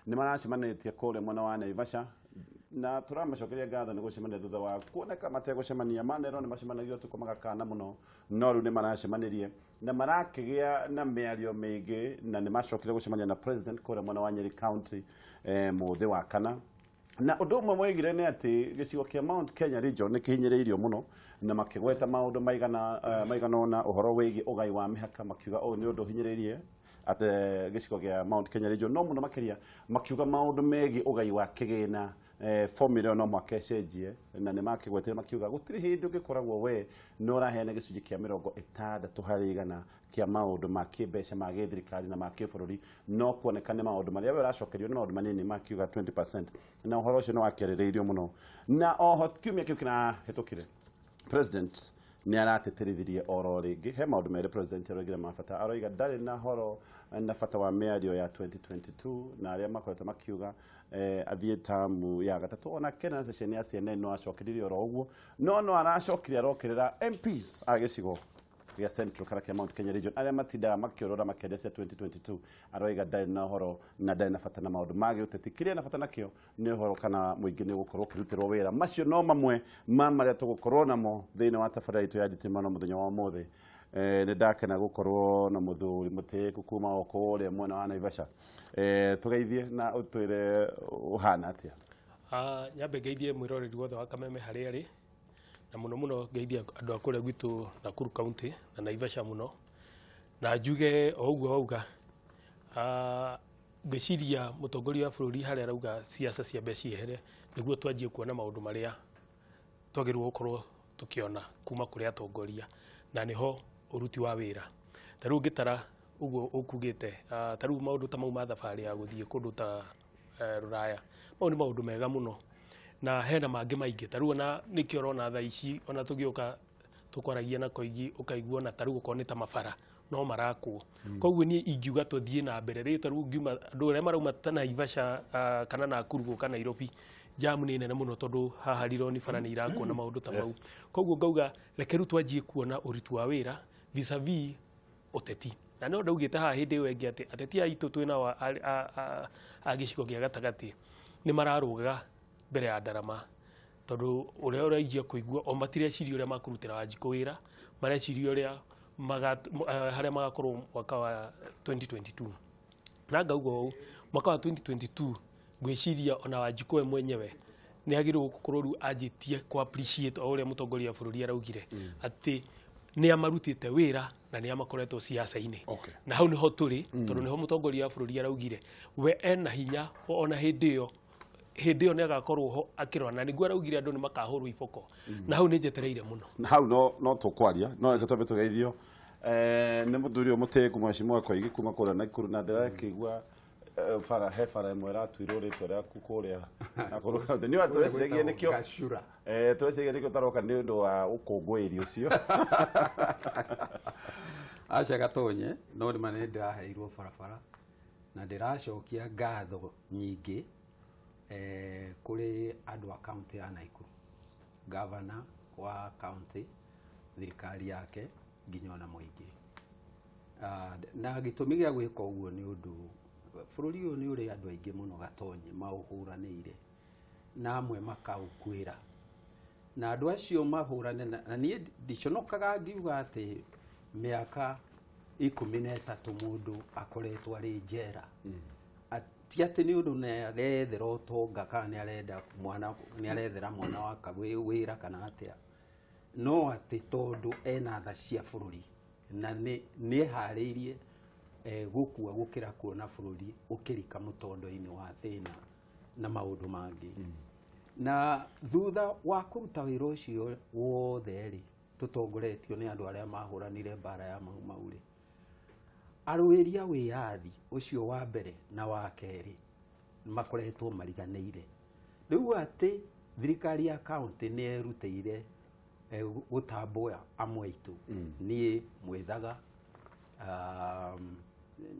nĩ maracemanĩtie kũrĩa mwena wa Naivasha na turamacokeria ngatho nĩ gũcemania thutha wa kuoneka mategũcemania manero nĩ macemanagio ũtukũ magakana mũno no rĩu nĩ maracemanirie na marakĩgĩa na mĩario mĩingĩ na nĩ macokire gũcemania na president kũrĩa mwena wa Nyeri County mũthĩ wa kana na ũndũ ũmwe moigire nĩ atĩ gĩcigo kĩa Mount Kenya region nĩ kĩhinyĩrĩirio mũno na makĩgweta maũndũ maigana na ũhoro wĩgiĩ ũgai wa mĩhaka makiuga ũũ nĩ ũndũ hinyĩrĩirie ate gĩcigo kĩa Mount Kenya region no mũno makĩria makiuga maũndũ megiĩ ũgai wa kĩgĩna formula no mwaka cenjie na nĩ makĩgwetire makiuga gũtirĩ hĩndĩ ũngĩkoragwo we no ũraheana gĩcunjĩ kĩa 60 harĩ igana kĩa maũndũ ma kĩmbeca ma gĩthirikari na ma kĩbũrũri no kuoneka nĩ maũndũ marĩa we ũracokerio nĩ maũndũ manini makiuga 20% na ũhoro ũcio nĩ wakĩarĩrĩirio mũno na oho kiumia kĩu kĩnahĩtũkire president nĩ arateterithirie oro rĩngĩ he maũndũ merĩ president aroigire mabata aroiga ndarĩ na horo na bata wa mĩario ya 2022 na arĩa makoretwo makiuga athiĩ tamu ya gatatũ ona Kenya session ya CNN no acokiririe oro ũguo no aracokire arokĩrĩra MPs a gĩcigo gĩa Central kana kĩa Mount Kenya region arĩa matindaga makĩorora makĩendia 2022 aroiga ndarĩ na horo na ndarĩ na bata na maũndũ magi ũteti kĩrĩa na bata nakĩo nĩ horo kana mũingĩ nĩ gũkorwo kĩrutĩrwo wĩra macio no mamwe marĩa tũgũkorwo namo thĩinĩ wa tabarĩra itũ ya Nditimurano mũthenya wa ũmũthĩ nĩ ndakena gũkorwo na mũthuri mũtĩku kuma o kũrĩa mwena wa Naivasha tũgeithie na ũtwĩre ũhana atĩa nyambe ngeithie mwĩroreri wothe wa Kameme harĩa arĩ na muno ngeithia andũ akũrĩa gwitũ Nakuru County na Naivasha muno na njuge o ũguo auga ngĩciria mũtongoria wa bũrũri harĩa arauga siasa cia mbeca ihere nĩguo twanjie kuona maũndũ marĩa twagĩrĩirwo gũkorwo tũkĩona kuma kũrĩ atongoria na nĩho ũruti wa wĩra ta rĩu ngĩtara ũguo ũkugĩte ta rĩu maũndũ ta mau ma thabarĩ ya gũthiĩ kũndũ ta Rũraya mau nĩ maũndũ mega mũno na hena mangĩ maingĩ ta rĩu ona nĩkĩo ũrona thaa ici ona tũgĩũka tũkwaragia na koigi ũkaigua na ta rĩu ũkorwo nĩ ta mabara no marakwo koguo niĩ ingiuga tũthiĩ na mbere rĩu ta rĩu ngiuma andũ arĩa marauma ta Naivasha kana Nakuru gũka Nairobi jamu nĩ nene mũno tondũ haha rironi bara nĩ irakwo na maũndũ ta mau koguo ngauga reke rĩu twanjie kuona ũruti wa wĩra vis-a-vis ũteti na no ndaugĩte haha hĩndĩ ĩyo ĩngĩ atĩ ateti aitũ twĩna a gĩcigo gĩa gatagatĩ nĩ mararũga mbere ya ndarama tondũ ũrĩa ũraijia kũigua o matireciria ũrĩa makũrutĩra Wanjikũ wĩra mareciria ũrĩa harĩa magakorwo mwaka wa 2022 na ngauga ũũ mwaka wa 2022 ngwĩciria ona Wanjikũ we mwenyewe nĩ agĩrĩirwo gũkorwo rĩu anjĩtie ku appreciate o ũrĩa mũtongoria wa bũrũri araugire atĩ nĩ amarutĩte wĩra na nĩ amakoretwo siasa-inĩ na hau nĩho tũrĩ tondũ nĩho mũtongoria wa bũrũri araugire we ena hinya ona hĩndĩ ĩyo nĩ agakorwo ho akĩrora na nĩguo araugire andũ nĩ makahũrwo iboko na hau nĩ njetereire mũno na hau no tũkwaria no reke twambe tũgeithio nĩ mũthuri mũtĩku mheshimiwa koigi kuma kũrĩa Nakuru na ndĩrakĩigua he bara ĩmwe ratuirwo rĩtwa rĩaku kũrĩa Nakuru County nĩ watũreciria nĩkĩo tweciria nĩkĩo taroka nĩ ũndũ wa ũkũngũĩri ũcio aca gatonye no nĩ manene ndĩraheirwo barabara na ndĩracokia ngatho nyingĩ kũrĩ andũ a kaunti ya Nakuru gavana wa kaunti thirikari yake nginya ona mũingĩ na gĩtũmi gĩa gwĩka ũguo nĩ ũndũ bũrũri ũyũ nĩ ũrĩ andũ aingĩ mũno gatonye maũhũranĩire na amwe makaũkwĩra na andũ acio mahũrane na niĩ ndiconokaga ngiuga atĩ mĩaka 13 mũndũ akoretwo arĩ njera ti atĩ nĩ ũndũ nĩ arethera ũtonga kana nĩ arethera mwana wake wĩra kana atĩa no atĩ tondũ ena tha cia bũrũri na nĩ eharĩirie gũkua gũkĩra kuona bũrũri ũkĩrika mũtondo-inĩ wa thĩna na maũndũ mangĩ na thutha wa kũruta wĩra ũcio wothe rĩ tũtongoretio nĩ andũ arĩa mahũranire mbara ya mau rĩ arũĩria wĩyathi ũcio wa mbere na wa kerĩ makoretwo mariganĩire rĩu atĩ thirikari ya kaunti nĩ erutĩire gũtambũra amwe aitũ niĩ mwĩthaga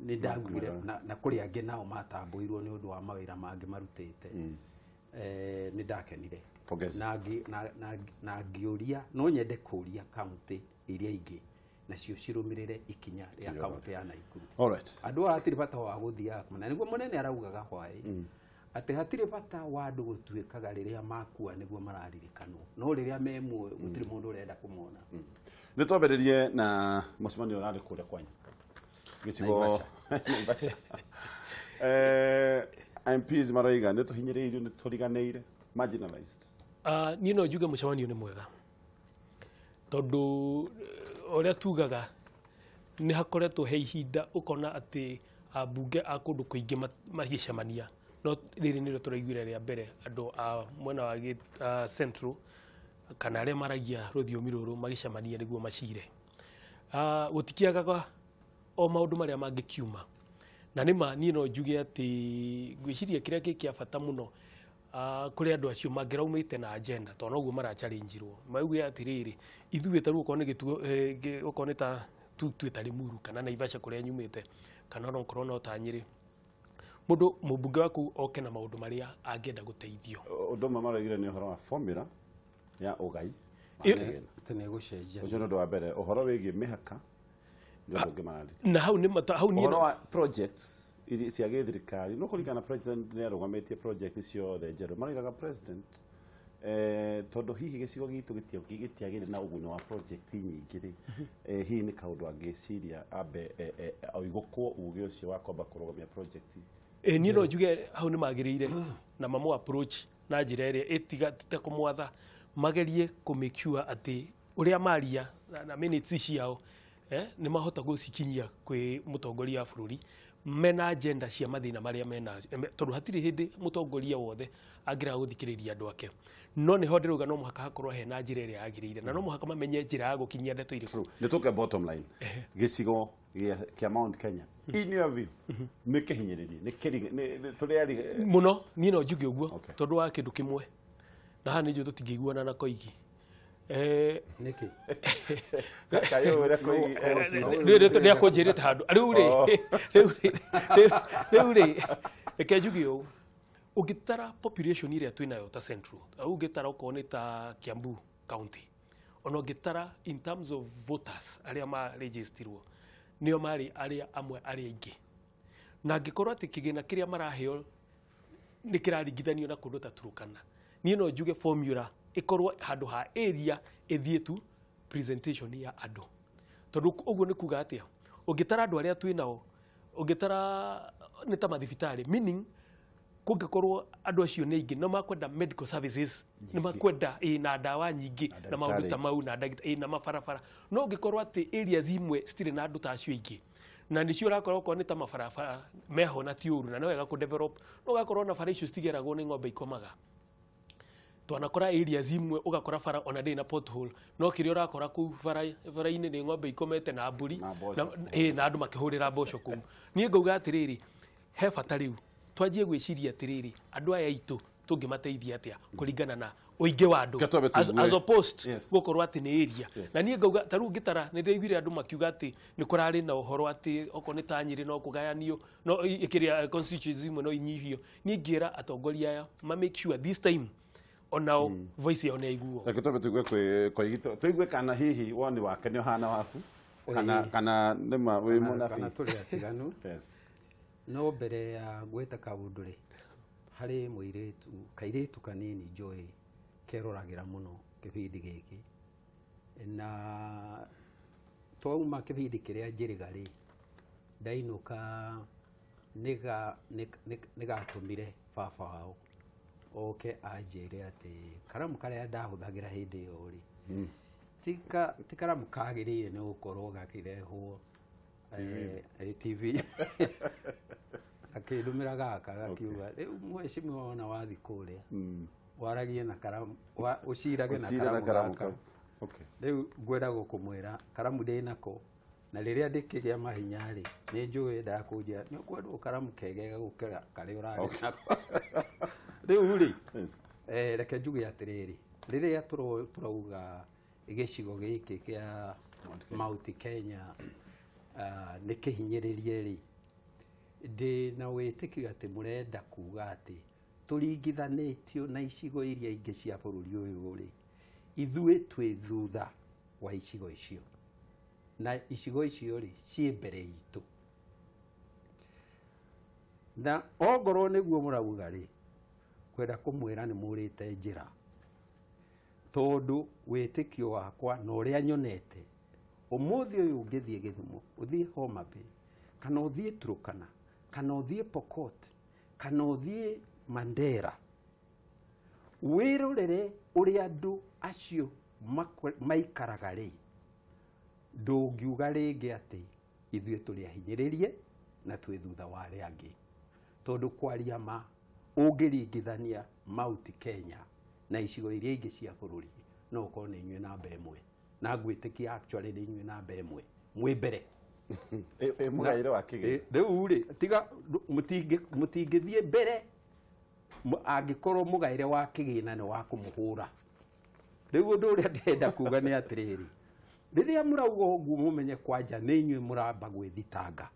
nĩ ndaguire na kũrĩ angĩ nao matambũirwo nĩ ũndũ wa mawĩra mangĩ marutĩte nĩ ndakenire na ngĩũria no nyende kũria kaunti iria ingĩ nacio cirumirire ikinya ria kaunti ya Naikuru. Alright. Andu atiri bata wa guthia na niguo munene araugaga hwai ati hatire bata wa andu gutuikaga riria makua niguo mararirikanwo no riria memwe gutiri mundu urenda kumona. Nĩ twambĩrĩrie na mũcemanio ũrarĩ kũrĩa kwanyu gĩcigo Naivasha. MPs maraiga nĩ tũhinyĩrĩirio nĩ tũriganĩire marginalized. Niĩ no njuge mũcemanio nĩ mwega tondũ ũrĩa tugaga nĩ hakoretwo he ihinda ũkona atĩ ambunge a kũndũ kũingĩ magĩcemania no rĩrĩ nĩrĩo tũraiguire rĩa mbere andũ a mwena wa Central kana arĩa maragia rũthiomi rũrũ magĩcemania nĩguo macire. Gũtikiagaga o maũndũ marĩa mangĩkiuma na nĩma niĩ no njuge atĩ ngwĩciria kĩrĩa kĩa bata mũno kũrĩ andũ acio mangĩraumĩte na agenda tondũ noguo mara-challenge-irwo mauge atĩrĩrĩ ithuĩ tarĩu okorwo nĩ ta twĩta Limuru kana Naivasha kũrĩa nyumĩte kana onokorwo no ta Nyĩrĩ mũndũ mũmbunge waku oke na maũndũ marĩa angĩenda gũteithio. Ũndũ ũmwe maraugire nĩ ũhoro wa formula ya ũgai tene gũcenjia ũcio nĩ ũndũ wa mbere ũhoro wĩgiĩ mĩhaka na hau ũhoro wa projects cia gĩthirikari no kũringana president nĩ arũgamĩtie project ciothe njerũ maraigaga president tondũ hihi gĩcigo gitũ gĩtiagĩrĩ na ũguni wa project nyingĩ rĩ hihi nĩ kaũndũ angĩciria ambe oigũkwo uge ũcio wa kwamba kũrũgamia project. Niĩ no njuge hau nĩ magĩrĩire na mamu approach na njĩra ĩrĩa ĩtiga kũmwatha magerie kũ make sure atĩ ũrĩa maria na minutes ciao nĩ mahota gũcikinyia kwĩ mũtongoria wa bũrũri mena agenda cia mathĩna marĩa mena tondũ hatirĩ hĩndĩ mũtongoria wothe angĩra gũthikĩrĩria andũ ake no nĩ ho ndĩrauga no mũhaka hakorwo hena njĩra ĩrĩa yagĩrĩire na no mũhaka mamenye njĩra ya gũkinyia ndeto irĩkũ. Nĩ tũke bottom line gĩcigo kĩa Mount Kenya in your view nĩ kĩhinyĩrĩrie nĩ tũrĩa mũno niĩ no njuge ũguo tondũ wa kĩndũ kĩmwe na haha nĩ njũĩ tũtingĩiguana na Koigi niki kayo ũrĩa Koigi nĩ akũnjĩrĩte handũ rĩu rĩ reke njuge ũũ ũngĩtara population ĩrĩa twĩnayo ta Central ũngĩtara okorwo nĩ ta Kiambu County ona ũngĩtara in terms of voters arĩa maregistirwo nĩo marĩ arĩa amwe arĩa aingĩ na angĩkorwo atĩ kĩgĩna kĩrĩa maraheo nĩ kĩraringithanio na kũndũ ta Turkana niĩ no njuge formula ikorwo handũ ha area ithie tu presentation ya andũ tondũ ũguo nĩ kuga atĩa ũngĩtara andũ arĩa twĩnao ũngĩtara nĩ ta mathibitarĩ meaning kũngĩkorwo andũ acio nĩ aingĩ no makwenda medical services nĩ makwenda na ndawa nyingĩ na maũndũ ta mau na mabarabara no ũngĩkorwo atĩ areas imwe citirĩ na andũ ta acio aingĩ na nĩcio ũrakorwo okorwo nĩ ta mabarabara meho na ti ũru na no wega kũ develop no ũgakorwo na bara icio citigeragwo nĩ ng'ombe ikomaga twanakora areas imwe ugakora bara ona ndĩ na pothole no kĩrĩa ũrakora kũu bara-inĩ nĩ ng'ombe ikomete na mbũri na andũ makĩhũrĩra mboco kũu. Niĩ ngauga atĩrĩrĩ he bata rĩu twanjie gwĩciria atĩrĩrĩ andũ aya aitũ tũngĩmateithia atĩa kũringana na ũingĩ wa andũ as opposed gũkorwo atĩ nĩ area na niĩ ngauga ta rĩu ngĩtara nĩ ndĩraiguire andũ makiuga atĩ nĩ kũrarĩ na ũhoro atĩ okorwo nĩ ta Nyĩrĩ no kũgayanio no ĩkĩrĩa constituencies imwe no inyihio. Niĩ ngĩra atongoria aya ma make sure this time onao voice yao nĩ aiguo. Reke twambe tũigue tũigue kana hihi woni wake nĩ ũhana waku kana nĩma wĩ mũnabi kana tũrĩ atiganu no mbere ya gwĩta kaũndũ rĩ harĩ mũirĩtu kairĩtu kanini njũĩ keroragĩra mũno kĩbindi gĩkĩ na twauma kĩbindi kĩrĩa njĩrĩga rĩ ndainũka nĩgatũmire baba wao oke anjĩre atĩ karamu karĩa ndahũthagĩra hĩndĩ ĩyo rĩ ti karamu kagĩrĩire nĩ gũkorwo gakĩrehwo TV akĩndũmĩra gaka gakiuga rĩu mheshimiwa wona wathi kũrĩa waragie na karamu ũcirage na karamu gaka rĩu ngwenda gũkũmwĩra karamu ndĩ nako na rĩrĩa ndĩkĩgĩa mahinya rĩ nĩ njũĩ ndakũnjĩra nĩ ũkwendwo karamu kegega gũkĩra karĩa ũrarĩ nako rĩu rĩ reke njuge atĩrĩrĩ rĩrĩa tũrauga gĩcigo gĩkĩ kĩa Mount Kenya nĩ kĩhinyĩrĩrie rĩ ndĩ na wĩtĩkio atĩ mũrenda kuga atĩ tũringithanĩtio na icigo iria ingĩ cia bũrũri ũyũ rĩ ithuĩ twĩ thutha wa icigo icio na icigo icio ri ciĩ mbere itũ na ongorwo nĩguo mũrauga rĩ kwenda kũmwĩra nĩ mũrĩte njĩra tondũ wĩtĩkio wakwa na ũrĩa nyonete ũmũthĩ ũyũ ũngĩthiĩ Gĩthumo ũthiĩ Homa Bay kana ũthiĩ Turkana kana ũthiĩ Pokot kana ũthiĩ Mandera wĩrorere ũrĩa andũ acio maikaraga rĩ ndũngiuga rĩngĩ atĩ ithuĩ tũrĩ ahinyĩrĩrie na twĩ thutha wa arĩa angĩ tondũ kwaria ma ũngĩringithania Mount Kenya na icigo iria ingĩ cia bũrũri no ũkorwo nĩ inyuĩ namba ĩmwe na ngwĩtĩkia actually nĩ inyuĩ namba ĩmwe mwĩ mbere mũgaĩre wa kĩgĩna rĩu rĩ tiga mũtingĩthiĩ mbere angĩkorwo mũgaĩre wa kĩgĩna nĩ wa kũmũhũra rĩu ũndũ ũrĩa ndĩrenda kuga nĩ atĩrĩrĩ rĩrĩa mũrauga ũguo mũmenye kwanja nĩ inyuĩ mũramba gwĩthitanga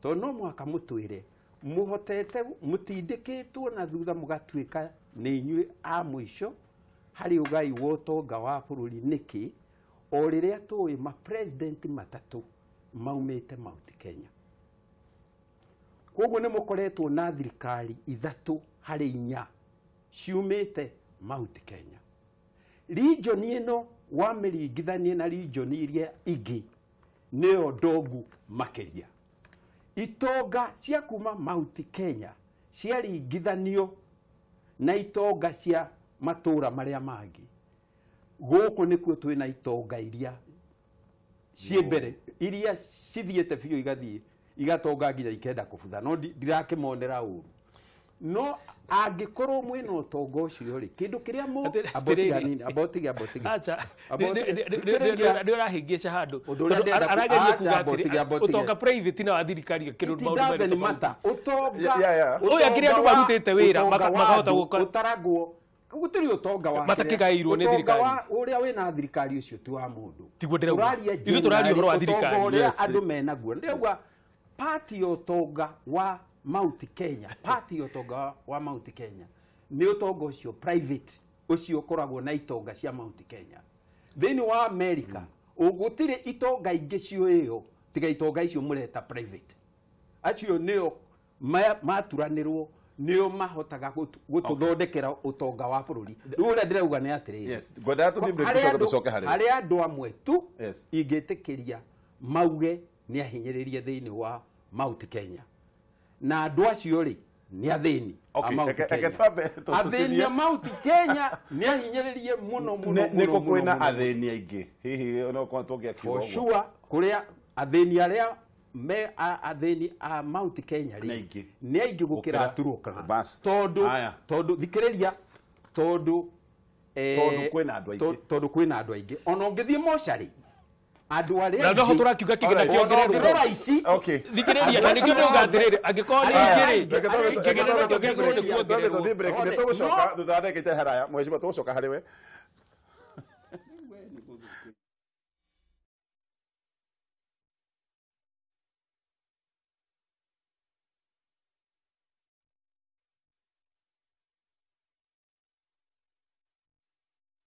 tondũ no mwaka mũtwĩre mũhotete mũtindĩkĩtwo na thutha mũgatuĩka nĩ inyuĩ a mũico harĩ ũgai wa ũtonga wa bũrũri nĩkĩ o rĩrĩa tũĩ ma president matatũ maumĩte Mount Kenya koguo nĩ mũkoretwo na thirikari ithatũ harĩ inya ciumĩte Mount Kenya region ĩno wamĩringithanie na region iria ingĩ nĩyo ndongu makĩria itonga cia kuma Mount Kenya ciaringithanio na itonga cia matũra marĩa mangĩ gũkũ nĩkuo twĩna itonga iria ciĩ mbere iria cithiĩte biũ igatonga nginya ikenda kũbutha no ndirakĩmonera ũru no angĩkorwo mwĩna ũtonga ũcio rĩ kĩndũ kĩrĩa abotiga acha ndĩrahĩngĩca handũ arageria kuga atĩrĩ ũtonga private na wa thirikari kĩrũ maũndũ merĩ mata ũtonga ũyũ akĩrĩ andũ marutĩte wĩra makahota gũtaragwo gũtirĩ ũtonga wa matakĩgaĩirwo nĩ thirikari ũrĩa wĩna thirikari ũcio ti wa mũndũ tiguo ndĩrauga ithuĩ tũraria ũhoro wa thirikari ũrĩa andũ menaguo ndĩrauga party ũtonga wa Mount Kenya party ũtonga wa Mount Kenya nĩ ũtonga ũcio private ũcio ũkoragwo na itonga cia Mount Kenya thĩinĩ wa America ũgũtirĩ itonga ingĩ ciũĩyo tiga itonga icio mũreta private acio nĩo maturanĩrwo nĩo mahotaga gũtũthondekera ũtonga wa bũrũri rĩu ũrĩa ndĩrauga nĩ atĩrĩrĩ harĩ andũ amwe tu ingĩtĩkĩria mauge nĩ ahinyĩrĩrie thĩinĩ wa Mount Kenya na andũ acio rĩ nĩ athĩni athĩni a Mount Kenya nĩ ahinyĩrĩrie mũno nĩkũ kwĩna athĩni aingĩ hihi no tũngĩakiuga for sure kũrĩa athĩni arĩa me athĩni a Mount Kenya rĩ nĩ aingĩ gũkĩra Turkana tondũ thikĩrĩria tondũ kwĩna andũ aingĩ ona ũngĩthiĩ mocarĩ andũ arĩa no tũrakiuga kĩgĩna kĩongererwo ici thikĩrĩria na nĩkĩo ndĩuga atĩrĩrĩ angĩkorwo nĩ ingĩ rĩ kĩgĩna nakĩo kĩagĩrĩirwo nĩ kuongererwo tũgũcoka thutha wa ndagĩka itarĩ haraya mweciria tũgũcoka harĩ we